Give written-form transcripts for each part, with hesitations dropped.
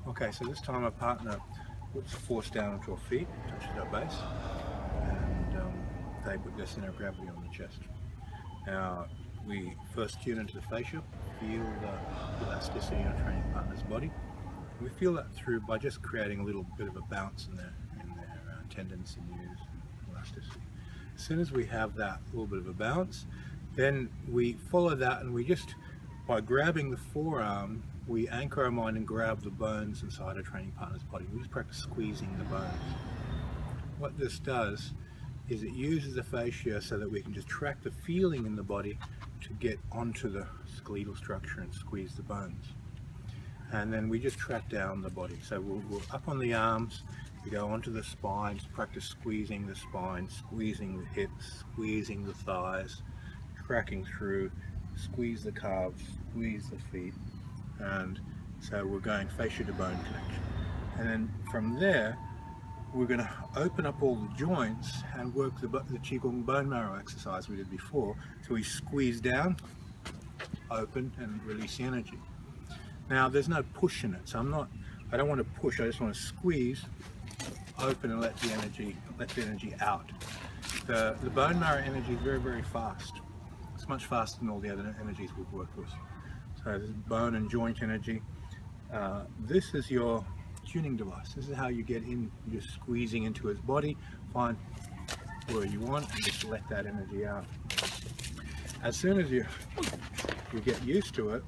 Okay, so this time our partner puts the force down onto her feet, touches our base, and they put their center of gravity on the chest. Now, we first tune into the fascia, feel the elasticity in our training partner's body. We feel that through by just creating a little bit of a bounce in their tendons, sinews, and elasticity. As soon as we have that little bit of a bounce, then we follow that, and we just, by grabbing the forearm, we anchor our mind and grab the bones inside our training partner's body. We just practice squeezing the bones. What this does is it uses the fascia so that we can just track the feeling in the body to get onto the skeletal structure and squeeze the bones. And then we just track down the body. So we're up on the arms, we go onto the spine, practice squeezing the spine, squeezing the hips, squeezing the thighs, tracking through, squeeze the calves, squeeze the feet, and so we're going fascia to bone connection. And then from there, we're going to open up all the joints and work the Qigong bone marrow exercise we did before. So we squeeze down, open, and release the energy. Now there's no push in it, so I don't want to push, I just want to squeeze, open, and let the energy out. The bone marrow energy is very, very fast. It's much faster than all the other energies we've worked with. So there's bone and joint energy. This is your tuning device. This is how you get in. You're just squeezing into his body, find where you want, and just let that energy out. As soon as you get used to it,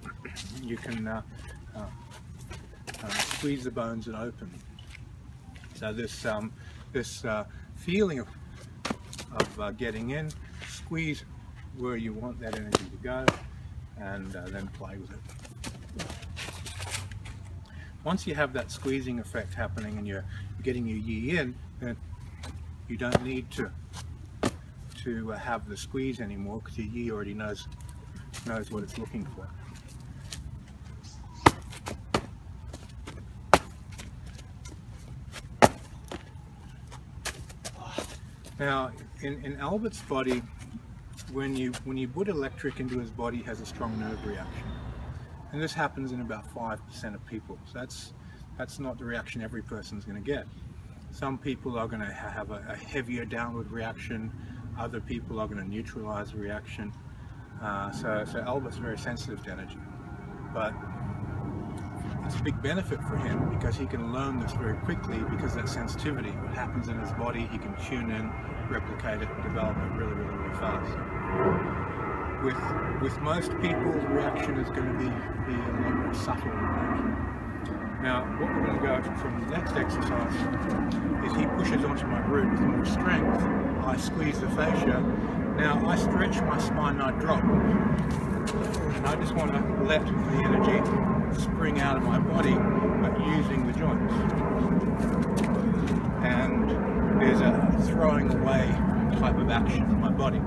you can squeeze the bones and open. So this feeling of getting in, squeeze where you want that energy to go, and then play with it. Once you have that squeezing effect happening and you're getting your yi in, then you don't need to have the squeeze anymore, because your yi already knows what it's looking for. Now, in Albert's body, when you put electric into his body, he has a strong nerve reaction, and this happens in about 5% of people. So that's not the reaction every person's going to get. Some people are going to have a heavier downward reaction. Other people are going to neutralize the reaction. So Albert's very sensitive to energy, but it's a big benefit for him because he can learn this very quickly, because that sensitivity, what happens in his body, he can tune in, replicate it, and develop it really, really, really fast. With most people, the reaction is going to be a lot more subtle reaction. Now, what we're going to go from the next exercise is he pushes onto my root with more strength. I squeeze the fascia. Now I stretch my spine and I drop. And I just want to let the energy spring out of my body, but using the joints. And there's a throwing away type of action in my body.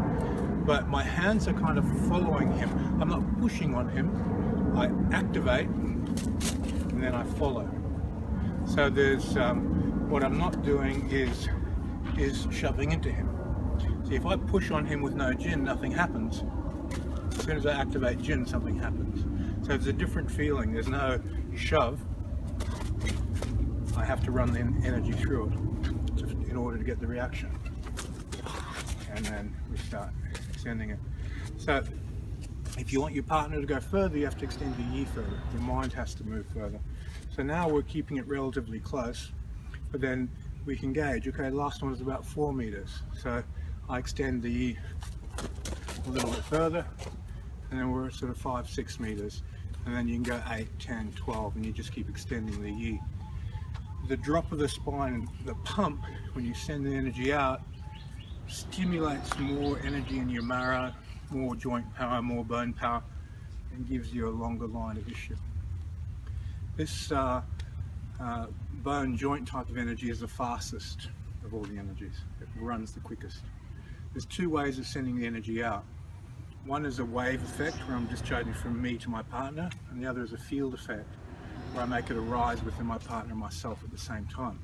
But my hands are kind of following him. I'm not pushing on him. I activate and then I follow. So there's what I'm not doing is shoving into him. See, if I push on him with no jin, nothing happens. As soon as I activate jin, something happens. So it's a different feeling. There's no shove. I have to run the energy through it in order to get the reaction. And then we start extending it. So if you want your partner to go further, you have to extend your yi further. Your mind has to move further. So now we're keeping it relatively close, but then we can gauge, okay, the last one is about 4 meters. So I extend the yi a little bit further, and then we're at sort of 5-6 meters. And then you can go 8, 10, 12, and you just keep extending the yi. The drop of the spine, the pump, when you send the energy out, stimulates more energy in your marrow, more joint power, more bone power, and gives you a longer line of issue. This bone joint type of energy is the fastest of all the energies. It runs the quickest. There's two ways of sending the energy out. One is a wave effect, where I'm discharging from me to my partner, and the other is a field effect, where I make it arise within my partner and myself at the same time.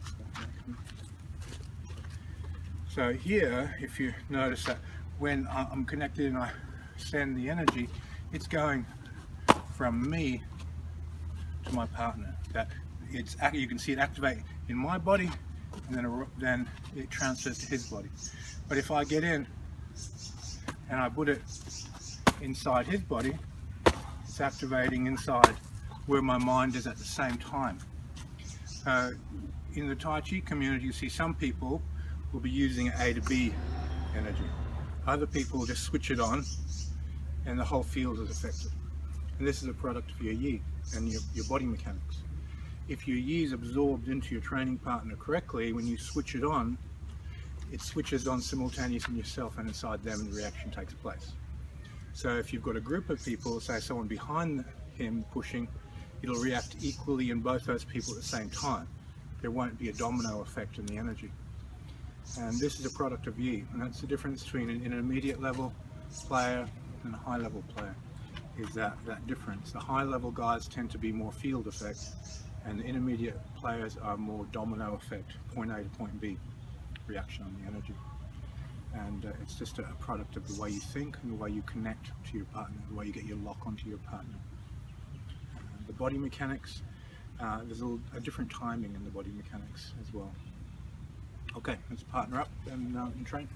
So here, if you notice that when I'm connected and I send the energy, it's going from me to my partner. That you can see it activate in my body, and then it transfers to his body. But if I get in and I put it inside his body, it's activating inside where my mind is at the same time. In the Tai Chi community, you see some people will be using A to B energy. Other people will just switch it on and the whole field is affected. And this is a product of your Yi and your body mechanics. If your Yi is absorbed into your training partner correctly, when you switch it on, it switches on simultaneously in yourself and inside them, and the reaction takes place. So if you've got a group of people, say someone behind him pushing, it'll react equally in both those people at the same time. There won't be a domino effect in the energy. And this is a product of Yi, and that's the difference between an intermediate level player and a high level player, is that difference. The high level guys tend to be more field effect, and the intermediate players are more domino effect, point A to point B reaction on the energy. And it's just a product of the way you think and the way you connect to your partner, the way you get your lock onto your partner. The body mechanics, there's a different timing in the body mechanics as well. Okay, let's partner up and train.